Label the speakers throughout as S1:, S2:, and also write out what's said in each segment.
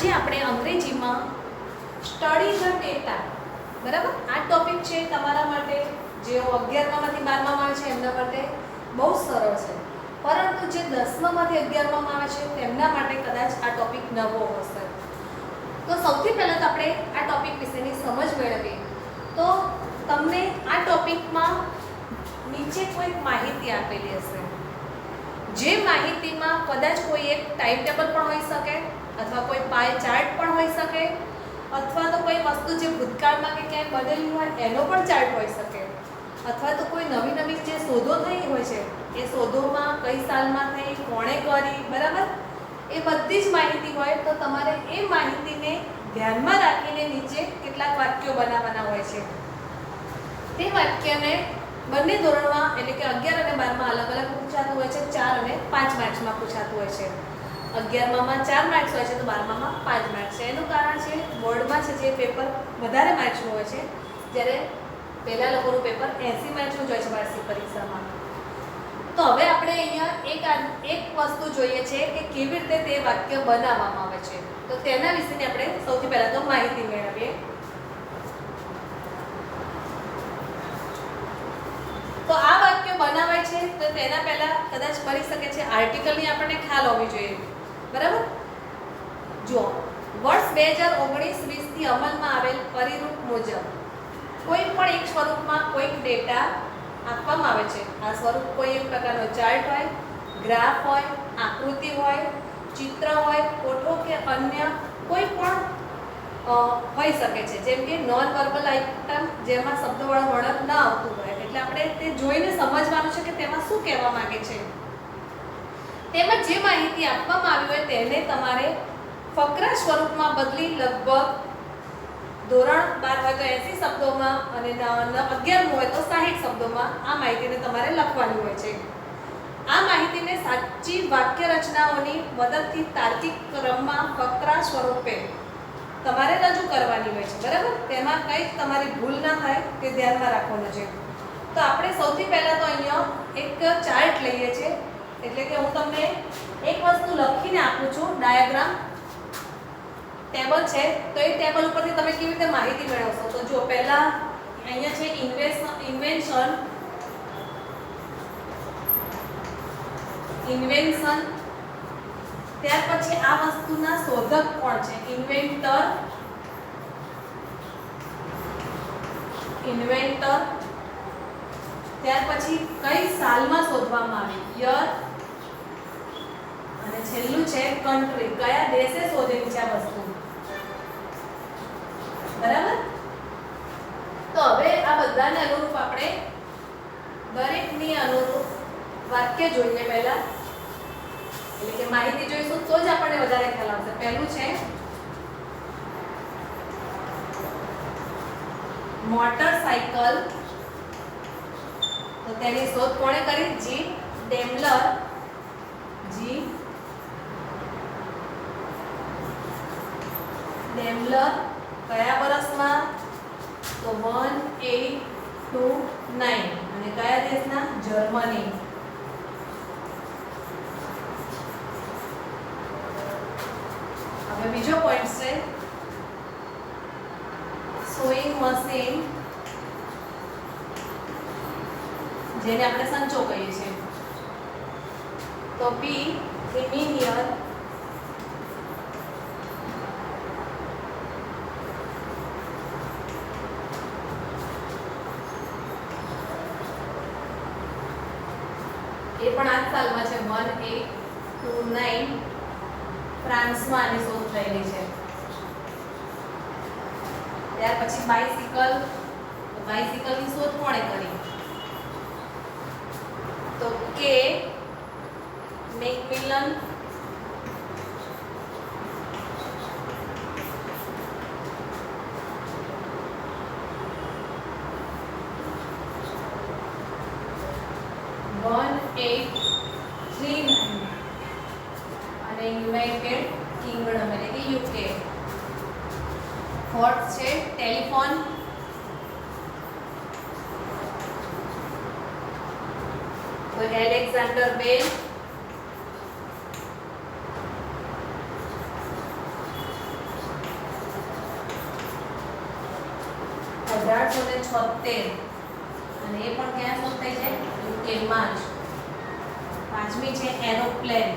S1: આજે આપણે અંગ્રેજીમાં સ્ટડી ધ ડેટા, બરાબર, આ ટોપિક છે તમારા માટે જેઓ 11મામાંથી 12મામાં આવે છે એમના માટે બહુ સરળ છે, પરંતુ જે 10મામાંથી 11મામાં આવે છે તેમના માટે કદાચ આ ટોપિક નવો હશે. તો સૌથી પહેલાં તો આપણે આ ટોપિક વિશેની સમજ મેળવીએ. તો તમને આ ટોપિકમાં નીચે કોઈક માહિતી આપેલી હશે, જે માહિતીમાં કદાચ કોઈ એક ટાઈમ ટેબલ પણ હોઈ શકે, અથવા કોઈ પાય ચાર્ટ પણ હોઈ શકે, અથવા તો કોઈ વસ્તુ જે ભૂતકાળમાં કે ક્યાંય બદલી હોય એનો પણ ચાર્ટ હોઈ શકે, અથવા તો કોઈ નવી નવી જે શોધો થઈ હોય છે એ શોધોમાં કઈ સાલમાં થઈ, કોણે કરી, બરાબર, એ બધી જ માહિતી હોય. તો તમારે એ માહિતીને ધ્યાનમાં રાખીને નીચે કેટલાક વાક્યો બનાવવાના હોય છે. તે વાક્યને બંને ધોરણમાં એટલે કે 11 અને 12માં અલગ અલગ પૂછાતું હોય છે. 4 અને 5 માર્ક્સમાં પૂછાતું હોય છે. 11મામાં 4 માર્ક્સ હોય છે તો 12મામાં 5 માર્ક્સ છે. એનું કારણ છે બોર્ડમાં છે જે પેપર વધારે માર્ક્સનું હોય છે, જ્યારે પહેલા લોકોનું પેપર 80 માર્ક્સનું જ હોય છે વાર્ષિક પરીક્ષામાં. તો હવે આપણે અહીંયા એક વસ્તુ જોઈએ છે કે કેવી રીતે તે વાક્ય બનાવવામાં આવે છે. તો તેના વિશેની આપણે સૌથી પહેલા તો માહિતી મેળવીએ. તો આ વાક્ય બનાવાય છે તો તેના પહેલા કદાચ બની શકે છે આર્ટિકલની આપણને ખ્યાલ હોવી જોઈએ, બરાબર. જો વર્ષ 2019-20 થી અમલમાં આવેલ પરિરૂપ મુજબ કોઈ પણ એક સ્વરૂપમાં કોઈક ડેટા આપવામાં આવે છે. આ સ્વરૂપ કોઈ એક પ્રકારનો ચાર્ટ હોય, ગ્રાફ હોય, આકૃતિ હોય, ચિત્ર હોય, ફોટો કે અન્ય કોઈ પણ હોઈ શકે છે. જેમ કે નોન વર્બલ આઇટમ જેમાં શબ્દવાળું વર્ણન ન આવતું હોય, એટલે આપણે તે જોઈને સમજવાનું છે કે તેમાં શું કહેવા માંગે છે. તેમજ જે માહિતી આપવામાં આવી હોય તેને તમારે ફકરા સ્વરૂપમાં બદલી લગભગ ધોરણ 12 હોય તો 80 શબ્દોમાં અને 11 હોય તો 60 શબ્દોમાં આ માહિતીને તમારે લખવાની હોય છે. આ માહિતીને સાચી વાક્ય રચનાઓની મદદથી તાર્કિક ક્રમમાં ફકરા સ્વરૂપે તમારે રજૂ કરવાની હોય છે, બરાબર. તેમાં કંઈક તમારી ભૂલ ના થાય તે ધ્યાનમાં રાખવાનું છે. તો આપણે સૌથી પહેલા તો અહીંયા એક ચાર્ટ લઈએ છીએ, એટલે કે હું તમને એક વસ્તુ લખીને આપું છું, ડાયાગ્રામ ટેબલ છે. તો એ ટેબલ ઉપરથી તમે કેવી રીતે માહિતી મેળવશો? તો જો પહેલા અહીંયા છે ઇન્વેન્શન, ત્યાર પછી આ વસ્તુના શોધક કોણ છે? ઇન્વેન્ટર. ત્યાર પછી કઈ સાલમાં શોધવામાં આવી? યર. અને છેલ્લું છે કન્ટ્રી, કયા દેશે શોધેલી છે આ વસ્તુ, બરાબર. તો હવે આ બધાને અનુરૂપ આપણે દરેકની અનુરૂપ વાક્ય જોઈએ પહેલા, એટલે કે માહિતી જોઈશું તો જ આપણને વધારે ખ્યાલ આવશે. પહેલું છે મોટરસાઇકલ. તો તેની શોધ કોણે કરી? જી ડેમલર. કયા વર્ષમાં? તો 1829. અને કયા દેશના? જર્મની. હવે બીજો પોઈન્ટ છે સોઈંગ મશીન, જેને આપણે સંચો કહીએ છીએ. તો બી પ્રીમિયર. એ પણ આ સાલમાં છે 1829. ફ્રાન્સમાં આની શોધ થયેલી છે. ત્યાર પછી બાઇસિકલની શોધ કોણે કરી? તો કે મેકમિલન. અને યુનાઇટેડ કિંગડમ એટલે કે યુકે. ફોર્થ છે ટેલિફોન. તો એલેક્ઝાન્ડર બેલ. 72 અને એ પણ ક્યાં શોધ થઈ છે યુકેમાં જ. પાંચમી છે એરોપ્લેન.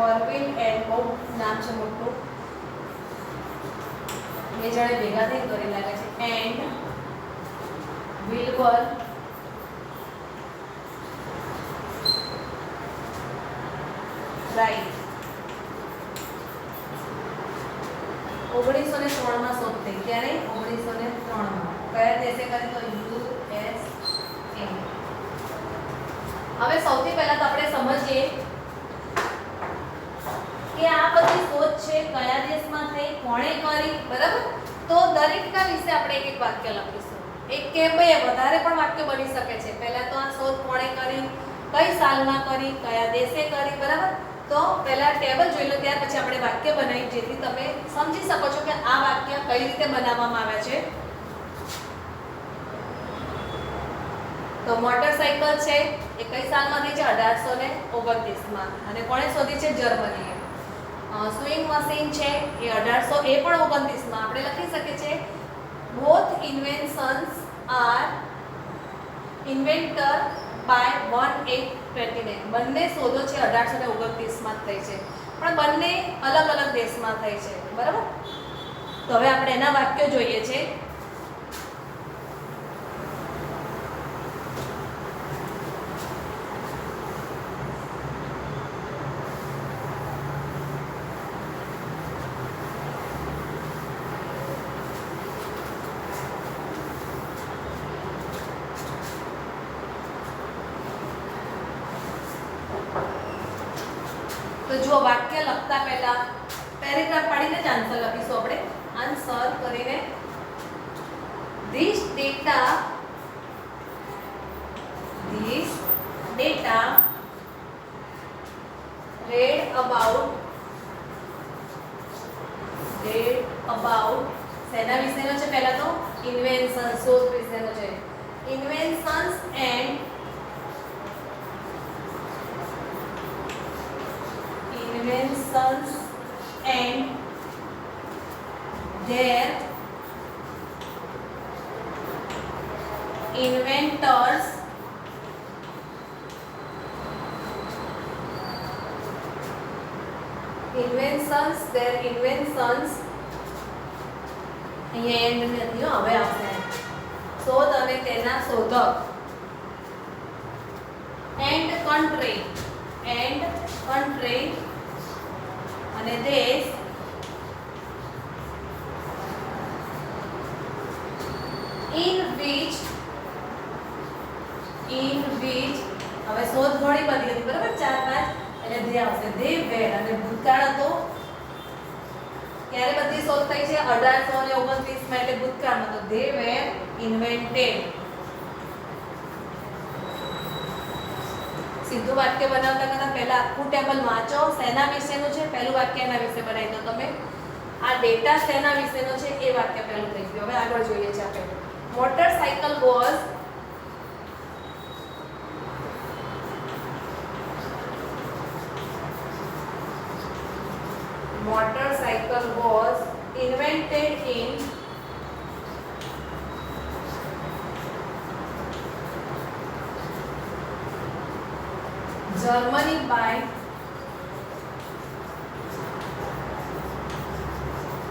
S1: ઓર્બિટ એન્ડ બહુ નામ છે મોટું, બે જણે ભેગા થઈને કરી લાગે છે. And Wilbur right. 1903 માં શોધ થઈ. ક્યારે? 1903 માં. કયા દેશે કરી? તો USA. હવે સૌથી પહેલા તો આપણે સમજીએ કે આ બધી શોધ છે કયા દેશમાં થઈ, કોણે કરી, બરાબર? તો દરેકના વિશે આપણે એક એક વાક્ય લખીશું. એક કે બે વધારે પણ વાક્ય બની શકે છે. પહેલા તો આ શોધ કોણે કરી, કઈ સાલમાં કરી, કયા દેશે કરી, બરાબર? તો પહેલા ટેબલ જોઈ લો, ત્યાર પછી આપણે વાક્ય બનાવી, જેથી તમે સમજી શકો છો કે આ વાક્ય કઈ રીતે બનાવવામાં આવે છે. તો મોટરસાઇકલ છે એ કઈ સાલમાં થઈ છે? 1829 માં. અને કોણે શોધી છે? જર્મનીએ. સ્વિંગ મશીન છે એ 1800 એ પણ 29 માં. આપણે લખી શકીએ છીએ both inventions are invented by 1829. બંને શોધો છે 1829 માં થઈ છે, પણ બંને અલગ અલગ દેશમાં થઈ છે, બરાબર? તો હવે આપણે એના વાક્યો જોઈએ છે. તો જો વાક્ય લખતા પહેલા પેરેગ્રાફ પાડીને જ આન્સર લખીશું આપણે. આન્સર કરીને this data read about શેના વિશેનો છે? પહેલા તો ઇન્વેન્શન, શોધ વિશેનો છે. ઇન્વેન્શન્સ એન્ડ their inventors અહીંયા એન્ડ નથી, હવે આવશે શોધ અને તેના શોધક. એન્ડ કન્ટ્રી અને દેશ in which હવે શોધ ઘણી બધી હતી, બરાબર? 4-5 એટલે ધે આવશે. They were. અને ભૂતકાળ હતો ક્યારે બધી શોધ થઈ છે? 1829 માં. એટલે ભૂતકાળમાં તો ધે વેર ઇન્વેન્ટેડ. સીધું વાક્ય બનાવતા કરતા પહેલા આખું ટેબલ વાંચો. શેના વિશેનું છે? પહેલું વાક્ય એના વિશે બનાવી દો તમે. આ ડેટા શેના વિશેનો છે? એ વાક્ય પહેલું થઈ ગયું. હવે આગળ જોઈએ છે આપણે. Motorcycle was invented in Germany by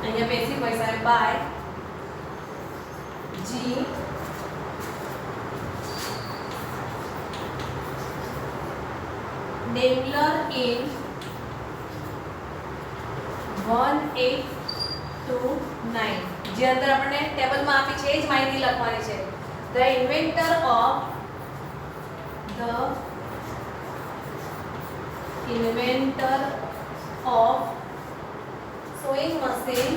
S1: અહીંયા બેસિક પૈસા by G Daimler in 1829. જે અંદર આપણે ટેબલમાં આપી છે એ જ માહિતી લખવાની છે. The inventor of sewing machine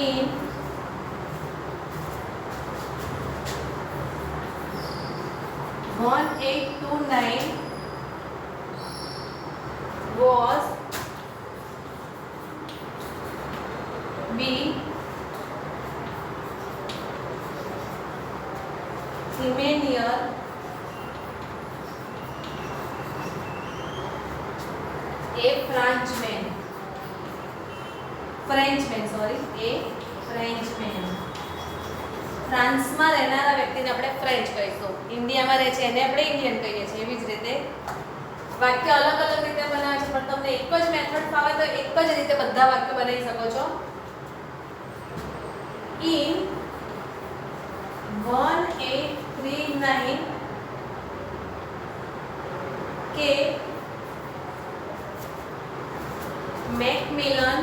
S1: in 1829 was B. Emmanuel A Frenchman, A Frenchman. ફ્રાન્સમાં રહેનારા વ્યક્તિને આપણે ફ્રેન્ચ કહીશું. ઇન્ડિયામાં રહે છે એને આપણે ઇન્ડિયન કહીએ છીએ. એવી જ રીતે વાક્ય અલગ અલગ રીતે બનાવે છે, પણ તમને એક જ મેથડ ફાવે તો એક જ રીતે બધા વાક્ય બનાવી શકો છો. In 1839 K મેકમિલન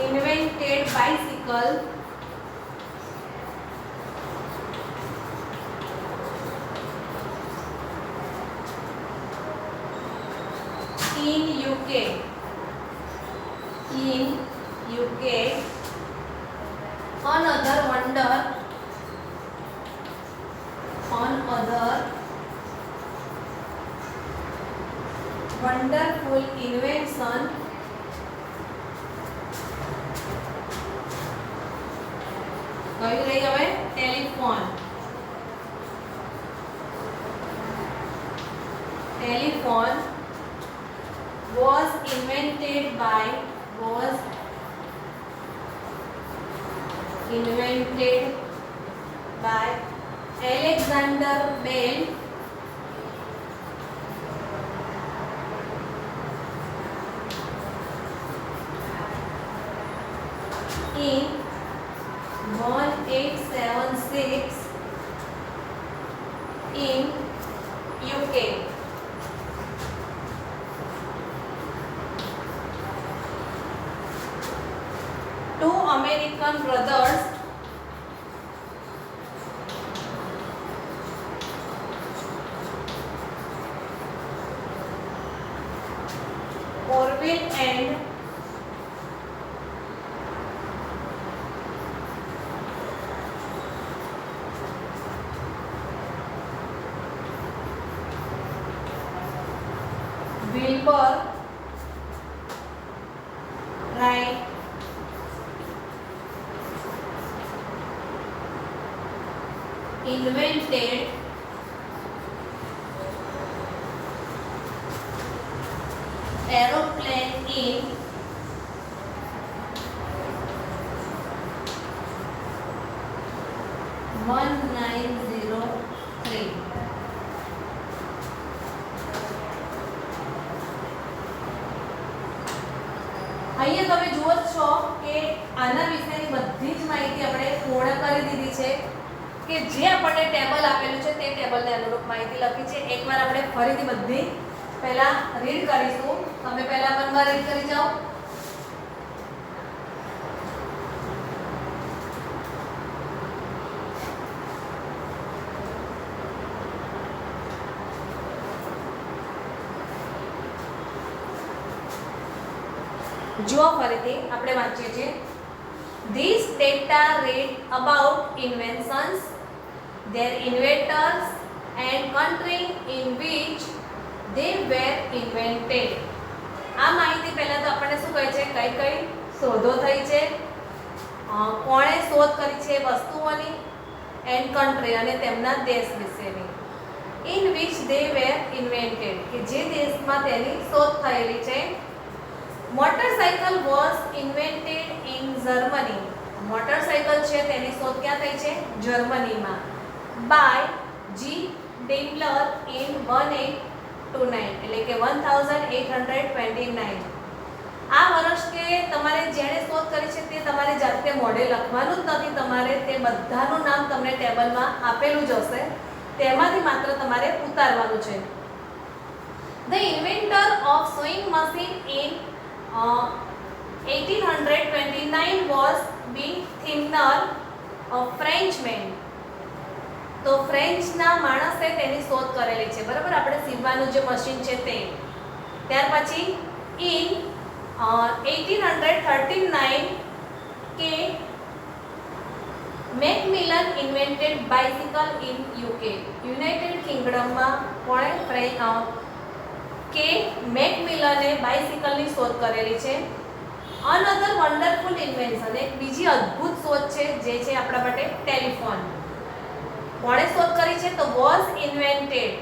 S1: invented bicycle in UK. Another wonderful invention કઈ રહી હવે telephone was invented by Alexander Bell in 1876 in UK. Two American brothers Orville and Wilbur Wright invented aeroplane in 1903. અહીંયા તમે જુઓ છો કે આના વિશેની બધી જ માહિતી આપણે પૂર્ણ કરી દીધી છે કે જે આપણને ટેબલ આપેલું છે તે ટેબલને અનુરૂપ માહિતી લખી છે. એકવાર આપણે ફરીથી બધી પહેલા રીડ કરીશું. તમે પહેલા મનમાં રીડ કરી જાઓ. જો ફરીથી આપણે વાંચીએ છીએ. These data read about inventions, their inventors and country in which they were invented. આ માહિતી પહેલા તો આપણને શું કહે છે, કઈ કઈ શોધો થઈ છે, કોણે શોધ કરી છે વસ્તુઓની, એન્ડ કન્ટ્રી અને તેમના દેશ વિશેની. In which they were invented કે જે દેશમાં તેની શોધ થયેલી છે. Motorcycle was invented in Germany. Motorcycle છે તેની શોધ ક્યાં થઈ છે, જર્મનીમાં. બાય જી ડેઇમલર ઇન 1829 એટલે કે 1829. આ વર્ષ કે તમારે જેણે શોધ કરી છે તે તમારે જાતે મોઢે લખવાનું જ નથી. તમારે તે બધાનું નામ તમને ટેબલમાં આપેલું જ હશે, તેમાંથી માત્ર તમારે ઉતારવાનું છે. The inventor of sewing machine in 1829 was being Thimner, a Frenchman. તો ફ્રેન્ચના માણસે તેની શોધ કરેલી છે, બરાબર. આપણે સીવવાનું જે મશીન છે તે. ત્યાર પછી in 1839 K Macmillan invented bicycle in UK. United કિંગડમમાં કોણે કે મેકમિલને બાઇસિકલની શોધ કરેલી છે. અનધર વન્ડરફુલ ઇન્વેન્શન એક બીજી અદ્ભુત શોધ છે જે છે આપણા માટે ટેલિફોન. કોણે શોધ કરી છે? તો વોઝ ઇન્વેન્ટેડ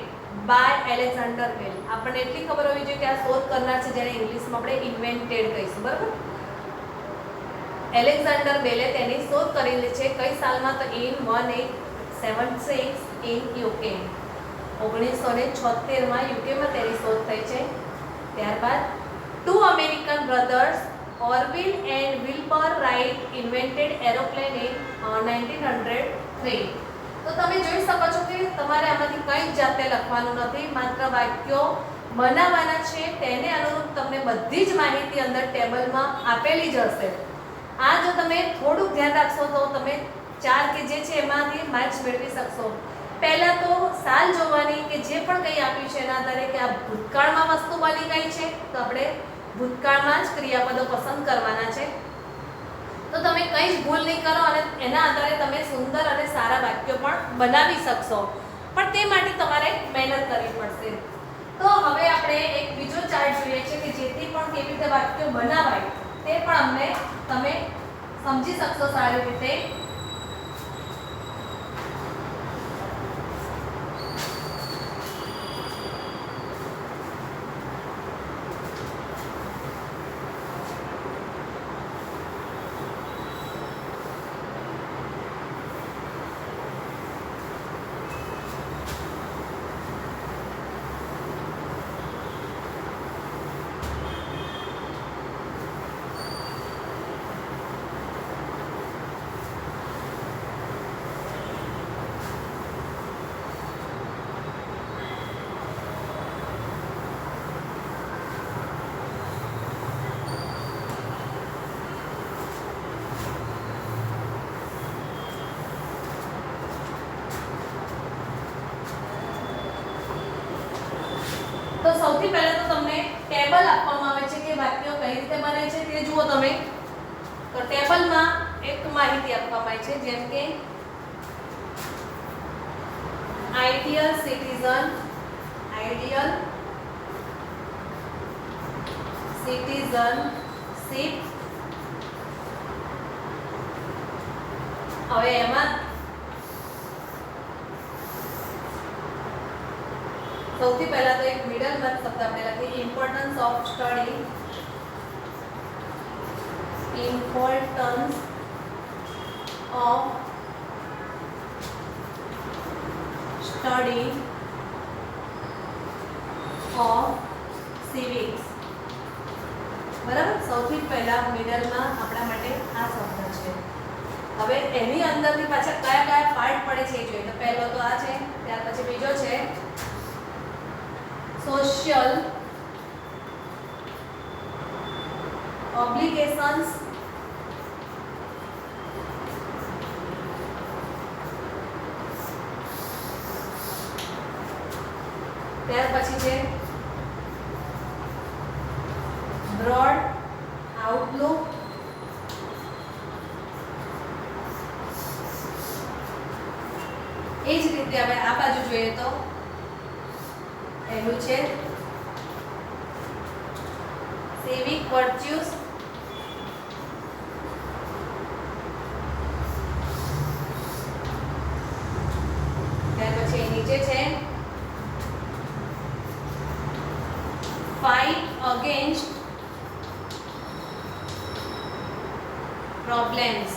S1: બાય એલેક્ઝાન્ડર બેલ. આપણને એટલી ખબર હોવી જોઈએ કે આ શોધ કરનાર છે, જેને ઇંગ્લિશમાં આપણે ઇન્વેન્ટેડ કહીશું, બરાબર. એલેક્ઝાન્ડર બેલે તેની શોધ કરેલી છે કઈ સાલમાં? તો ઇન 1876 ઇન યુકે. 1976 યુકેમાં તેની શોધ થઈ છે. ત્યારબાદ two American brothers Orville and Wilbur Wright invented aeroplane in 1903. તો તમે જોઈ શકો છો કે તમારે આમાંથી કંઈ જ જાતે લખવાનું નથી, માત્ર વાક્યો બનાવવાના છે. તેને અનુરૂપ તમને બધી જ માહિતી અંદર ટેબલમાં આપેલી જ હશે. આ જો તમે થોડુંક ધ્યાન રાખશો તો તમે 4 કે જે છે એમાંથી માર્ક્સ મેળવી શકશો. પહેલા તો સાલ જોવાની કે જે પણ કંઈ આપ્યું છે એના આધારે કે આ ભૂતકાળમાં વસ્તુ બની ગઈ છે તો આપણે ભૂતકાળમાં જ ક્રિયાપદો પસંદ કરવાના છે. તો તમે કંઈ જ ભૂલ નહીં કરો અને એના આધારે તમે સુંદર અને સારા વાક્યો પણ બનાવી શકશો. પણ તે માટે તમારે મહેનત કરવી પડશે. તો હવે આપણે એક બીજો ચાર્ટ જોઈએ છે કે જેથી પણ કેવી રીતે વાક્યો બનાવાય તે પણ અમને તમે સમજી શકશો સારી રીતે. તો સૌથી પહેલા તો તમને ટેબલ આપવામાં આવે છે કે વાક્યો કઈ રીતે બને છે તે જુઓ તમે. તો ટેબલમાં એક માહિતી આપવામાં આવી છે જેમ કે આઈડિયલ સિટીઝનશીપ. હવે એમાં સૌથી પહેલા તો એક મિડલ વર્ડ શબ્દ આપણે લખીએ importance of study. Importance of study of civics. બરાબર. સૌથી પહેલા મિડલમાં આપણા માટે આ શબ્દ છે. હવે એની અંદરથી પાછા કયા કયા પાર્ટ પડે છે એ જોઈએ. તો પહેલો તો આ છે, ત્યાર પછી બીજો છે social obligations, ત્યાર પછી છે broad outlook, એ જ રીતે આપણે આ બાજુ જોઈએ તો પહેલું છે civic virtues, ત્યાર પછી નીચે છે fight against problems,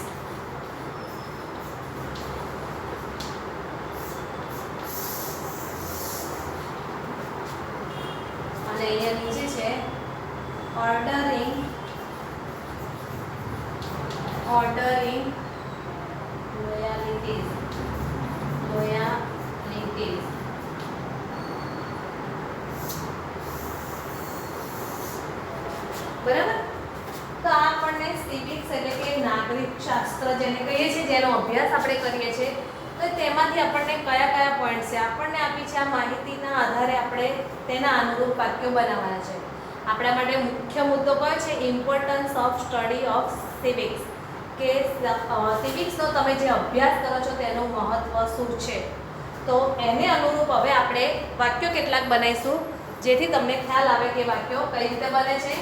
S1: અને અહીંયા નીચે છે ordering loyalties. બરાબર. તો આપણને સિવિક્સ એટલે કે નાગરિક શાસ્ત્ર જેને કહીએ છીએ, જેનો અભ્યાસ આપણે કરીએ છીએ, તો તેમાંથી આપણને કયા કયા પોઈન્ટ છે આપણને આપી છે. આ માહિતીના આધારે આપણે તેના અનુરૂપ વાક્યો બનાવવાના છે. આપણા માટે મુખ્ય મુદ્દો કયો છે? Importance of study of civics, કે સિવિક્સનો તમે જે અભ્યાસ કરો છો તેનું મહત્વ શું છે. તો એને અનુરૂપ હવે આપણે વાક્યો કેટલાક બનાવીશું જેથી તમને ખ્યાલ આવે કે વાક્યો કઈ રીતે બને છે.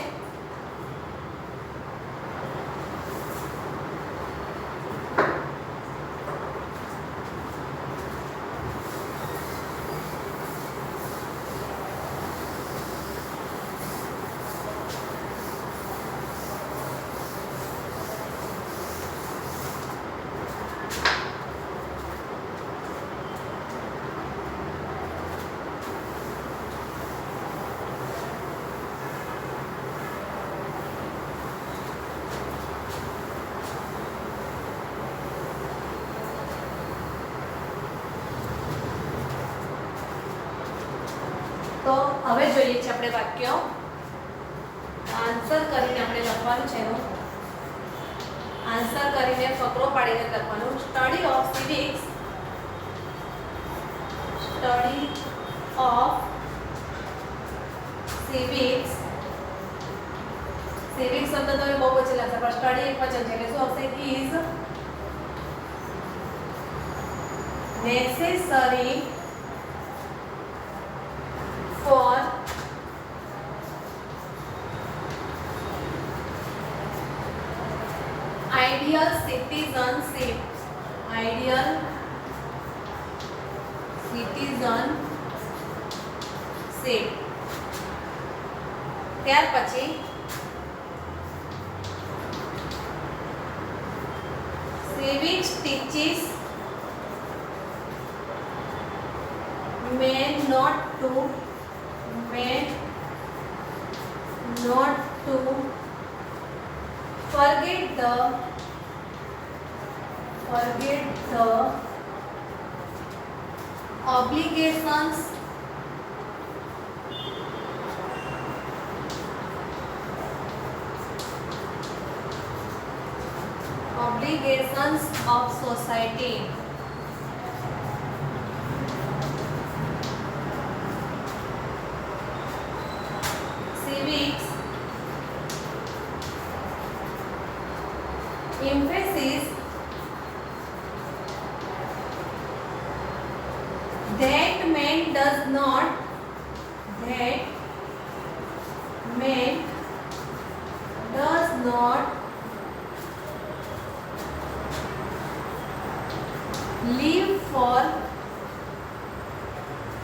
S1: તો હવે જોઈએ છે આપણે વાક્ય આન્સર કરીને આપણે લખવાનું છે એનું આન્સર કરીને ફકરો પાડીને લખવાનું સ્ટડી ઓફ સિવિક્સ સિવિક્સ શબ્દ તો બહુ પછી લાગશે પણ સ્ટડી એક વચન છે એટલે શું આવશે is necessary for ideal citizenship ત્યાર પછી civics teaches men not to forget the obligations of society. Civics emphasis that man does not live for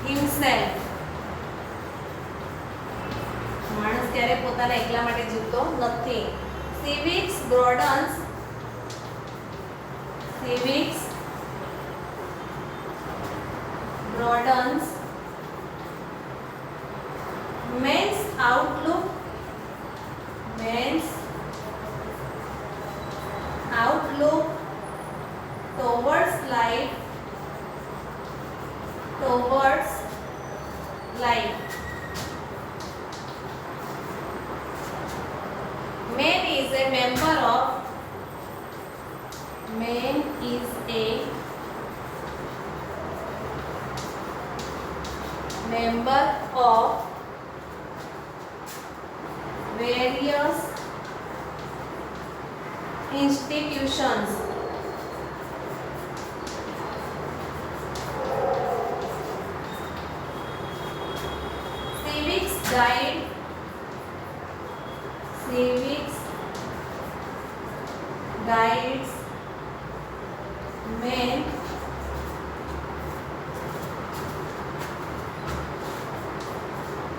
S1: himself. માણસ ક્યારે પોતાના એકલા માટે જીવતો નથી. Civics broadens men's outlook towards life. Man is a member of various institutions. Civics guides men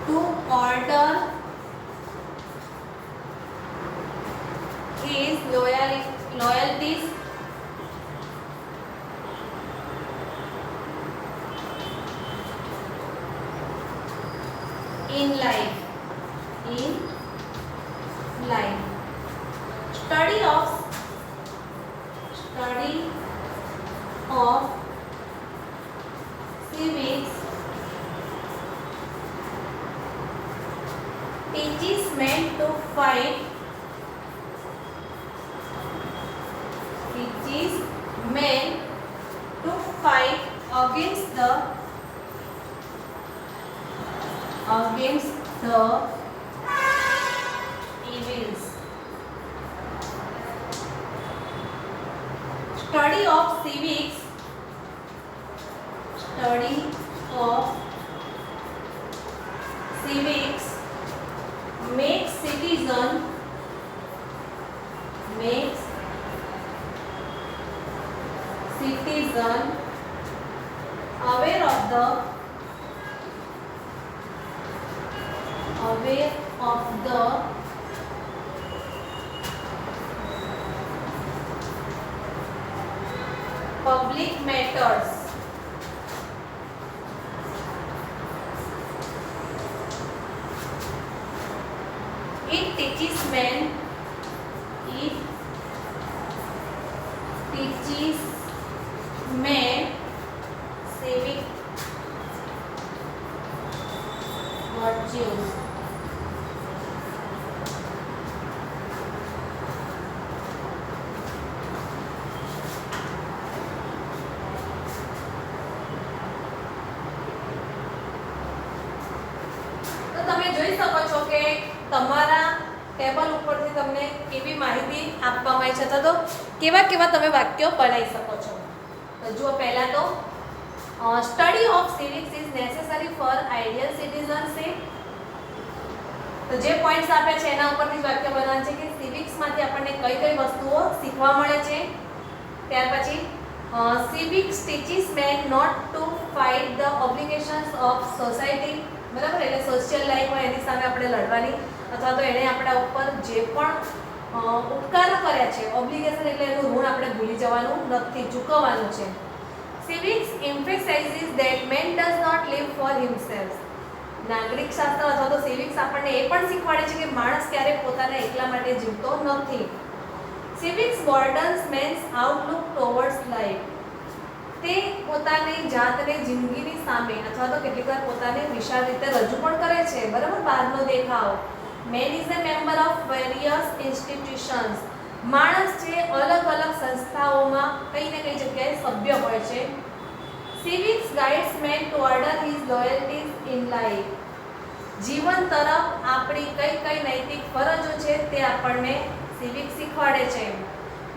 S1: to order his loyalties in life. Study of civics teaches men to fight against the evils. Study of civics makes citizen aware of the public matters. It teaches men civic virtues. તો તમે જોઈ શકો છો કે તમારા table ઉપરથી તમને કેવી માહિતી આપવામાં આવી છે અથવા તો કેવા કેવા તમે વાક્યો બનાવી શકો છો. તો જુઓ, પહેલા તો study of civics is necessary four ideal citizenship. તો જે પોઈન્ટ્સ આપ્યા છે એના ઉપરથી જ વાક્ય બનાવવાનું છે કે સિવિક્સમાંથી આપણને કઈ કઈ વસ્તુઓ શીખવા મળે છે. ત્યાર પછી civics teaches man not to fight the obligations of society. બરાબર, એટલે સોશિયલ લાઈફ હોય એની સામે આપણે લડવાની અથવા તો એણે આપણા ઉપર જે પણ ઉપકારો કર્યા છે, ઓબ્લિગેશન એટલે એનું ઋણ આપણે ભૂલી જવાનું નથી, ચૂકવવાનું છે. Civics emphasizes that man does not live for himself. નાગરિક શાસ્ત્ર અથવા તો સિવિક્સ આપણને એ પણ શીખવાડે છે કે માણસ ક્યારેય પોતાના એકલા માટે જીવતો નથી. Civics broadens man's outlook towards life. તે પોતાની જાતને જિંદગીની સામે અથવા તો કેટલીકવાર પોતાને વિશાળ રીતે રજૂ પણ કરે છે. બરાબર, બહારનો દેખાવ. Man is a member of various institutions. માણસ છે અલગ અલગ સંસ્થાઓમાં કઈ ને કઈ જગ્યાએ સભ્ય હોય છે. Civics guides man to order his loyalties in life. જીવન તરફ આપણી કઈ કઈ નૈતિક ફરજો છે તે આપણને સિવિક્સ શીખવાડે છે.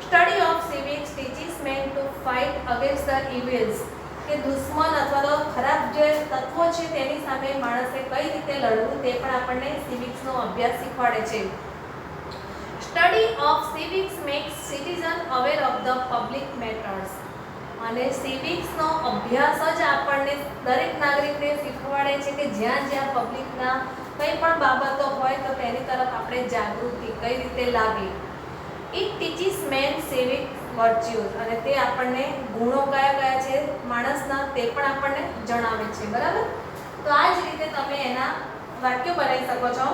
S1: Study of civics teaches man to fight against the evils. કે દુશ્મન અથવા તો ખરાબ જે તત્વો છે તેની સામે માણસે કઈ રીતે લડવું તે પણ આપણને સિવિક્સનો અભ્યાસ શીખવાડે છે. Study of civics makes citizen aware of the public matters. અને સિવિક્સનો અભ્યાસ જ આપણને દરેક નાગરિકને શીખવાડે છે કે જ્યાં જ્યાં પબ્લિકના કંઈ પણ બાબતો હોય તો તેની તરફ આપણે જાગૃતિ કઈ રીતે લાવી. It teaches man civic virtues. અને તે આપણને ગુણો કયા કયા છે માણસના તે પણ આપણને જણાવે છે. બરાબર, તો આ જ રીતે તમે એના વાક્યો બનાવી શકો છો.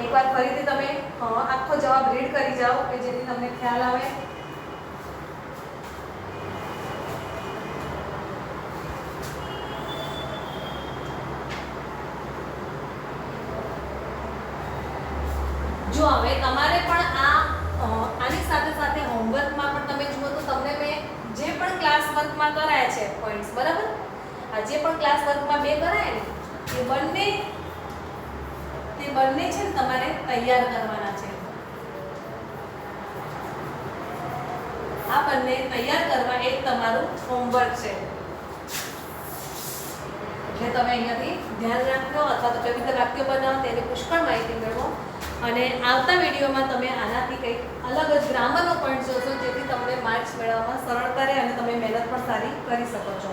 S1: એકવાર ફરીથી તમે આખો જવાબ રીડ કરી જાઓ કે જેથી તમને ખ્યાલ આવે. જો હવે તમારે પણ આની સાથે સાથે હોમવર્કમાં પણ તમે જુઓ તો તમને મેં જે પણ ક્લાસ વર્કમાં કરાયા છે પોઈન્ટ્સ, બરાબર, આ જે પણ ક્લાસ વર્કમાં બે કરાયા ને તે બંને છે ને તમારે તૈયાર કરવાના છે. આ બંને તૈયાર કરવા એક તમારું હોમવર્ક છે. એટલે તમે અહીંયાથી ધ્યાન રાખજો અથવા તો કેવી રીતે વાક્યો બનાવો તેની પુષ્કળ માહિતી મેળવો. અને આવતા વિડીયોમાં તમે આનાથી કંઈક અલગ જ ગ્રામરનો પોઈન્ટ જોશો જેથી તમને માર્ક્સ મેળવવામાં સરળતા રહે અને તમે મહેનત પણ સારી કરી શકો છો.